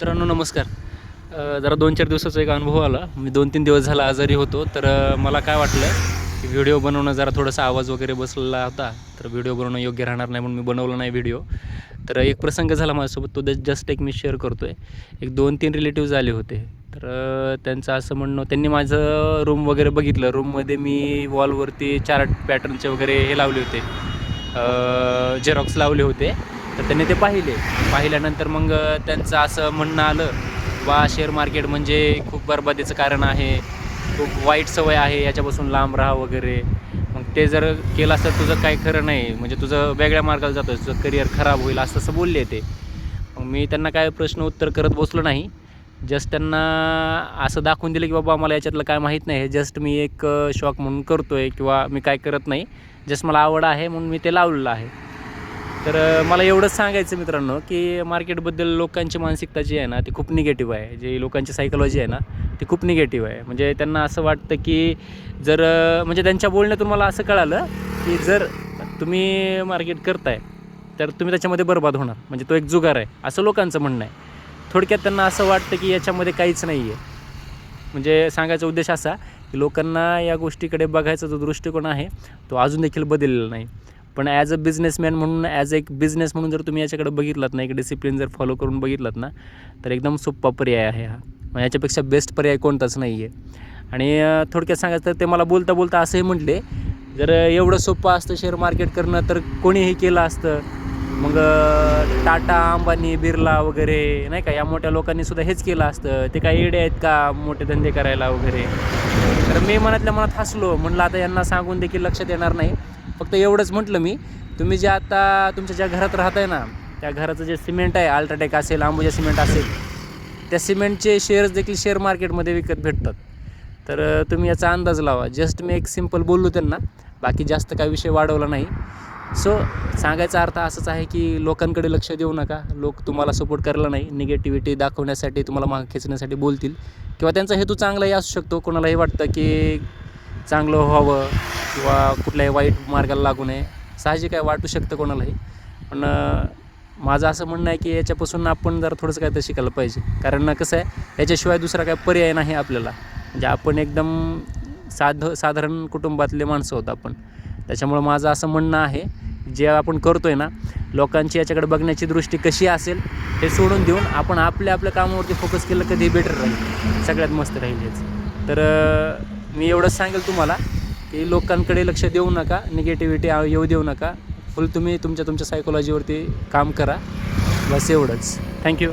मित्रांनो नमस्कार. जरा 2-4 दिवसाचा एक अनुभव आला. मी 2-3 दिवस झाला आजारी होतो. तर मला काय वाटलं की व्हिडिओ बनवणं जरा थोडासा आवाज वगैरे बसलेला होता. तर व्हिडिओ बनवणं योग्य राहणार नाही म्हणून मी बनवलं नाही व्हिडिओ. तर एक प्रसंग झाला माझ्यासोबत, तो जस्ट एक मी शेअर करतो आहे. एक 2-3 रिलेटिव्हज आले होते. तर त्यांचं असं म्हणणं, त्यांनी माझं रूम वगैरे बघितलं. रूममध्ये मी वॉलवरती चार्ट पॅटर्नचे वगैरे हे लावले होते, झेरॉक्स लावले होते. तर त्यांनी ते पाहिल्यानंतर मग त्यांचं असं म्हणणं आलं, बा शेअर मार्केट म्हणजे खूप बरबादीचं कारण आहे, खूप वाईट सवय आहे, याच्यापासून लांब राहा वगैरे. मग ते जर केलं असतं तुझं काही खरं नाही, म्हणजे तुझं वेगळ्या मार्गाला जातं, तुझं करिअर खराब होईल, असं तसं बोलले ते. मग मी त्यांना काय प्रश्न उत्तर करत बसलो नाही. जस्ट त्यांना असं दाखवून दिलं की बाबा मला याच्यातलं काय माहीत नाही, हे जस्ट मी एक शॉक म्हणून करतो आहे, किंवा मी काय करत नाही, जस्ट मला आवड आहे म्हणून मी ते लावलेलं आहे. तर मला एवढंच सांगायचं मित्रांनो, की मार्केटबद्दल लोकांची मानसिकता जी आहे ना, ती खूप निगेटिव्ह आहे. जी लोकांची सायकॉलॉजी आहे ना, ती खूप निगेटिव्ह आहे. म्हणजे त्यांना असं वाटतं की जर म्हणजे त्यांच्या बोलण्यातून मला असं कळालं की जर तुम्ही मार्केट करताय तर तुम्ही त्याच्यामध्ये बरबाद होणार, म्हणजे तो एक जुगार आहे, असं लोकांचं म्हणणं आहे. थोडक्यात त्यांना असं वाटतं की याच्यामध्ये काहीच नाही आहे. म्हणजे सांगायचा उद्देश असा की लोकांना या गोष्टीकडे बघायचा जो दृष्टिकोन आहे तो अजून देखील बदललेला नाही. पण ॲज अ बिझनेसमॅन म्हणून, ॲज एक बिझनेस म्हणून जर तुम्ही याच्याकडे बघितलात ना, एक डिसिप्लिन जर फॉलो करून बघितलात ना, तर एकदम सोपा पर्याय आहे हा. मग याच्यापेक्षा बेस्ट पर्याय कोणताच नाही आहे. आणि थोडक्यात सांगायचं तर ते मला बोलता बोलता असंही म्हटले, जर एवढं सोपं असतं शेअर मार्केट करणं तर कोणीही केलं असतं. मग टाटा, अंबानी, बिर्ला वगैरे नाही का, या मोठ्या लोकांनी सुद्धा हेच केलं असतं. ते काही येडे आहेत का मोठे धंदे करायला वगैरे. तर मी मनातल्या मनात हसलो. म्हटलं आता यांना सांगून देखील लक्षात येणार नाही. फक्त एवढंच म्हटलं मी, तुम्ही जे आता तुमच्या ज्या घरात राहताय ना, त्या घराचं जे सिमेंट आहे, अल्ट्राटेक असेल, अंबुजा सिमेंट असेल, त्या सिमेंटचे शेअर्स देखील शेअर मार्केटमध्ये विकत भेटतात. तर तुम्ही याचा अंदाज लावा. जस्ट मी एक सिम्पल बोललो त्यांना, बाकी जास्त काय विषय वाढवला नाही. सो सांगायचा अर्थ असंच आहे की लोकांकडे लक्ष देऊ नका. लोक तुम्हाला सपोर्ट करायला नाही, निगेटिव्हिटी दाखवण्यासाठी, तुम्हाला मागे खेचण्यासाठी बोलतील, किंवा त्यांचा हेतू चांगलाही असू शकतो. कोणालाही वाटतं की चांगलं व्हावं किंवा कुठल्याही वाईट मार्गाला लागू नये, साहजिक आहे, वाटू शकतं कोणालाही. पण माझं असं म्हणणं आहे की याच्यापासून आपण जरा थोडंसं काहीतरी शिकायला पाहिजे. कारण कसं आहे, याच्याशिवाय दुसरा काय पर्याय नाही आपल्याला. म्हणजे आपण एकदम साधारण कुटुंबातले माणसं आहोत आपण. त्याच्यामुळं माझं असं म्हणणं आहे, जे आपण करतो आहे ना, लोकांची याच्याकडे बघण्याची दृष्टी कशी असेल हे सोडून देऊन आपण आपल्या कामावरती फोकस केलं कधी बेटर राहील, सगळ्यात मस्त राहील हेच. तर मी एवढंच सांगेल तुम्हाला की लोकांकडे लक्ष देऊ नका, निगेटिव्हिटी येऊ देऊ नका. फुल तुम्ही तुमच्या सायकोलॉजीवरती काम करा, बस एवढंच. थँक्यू.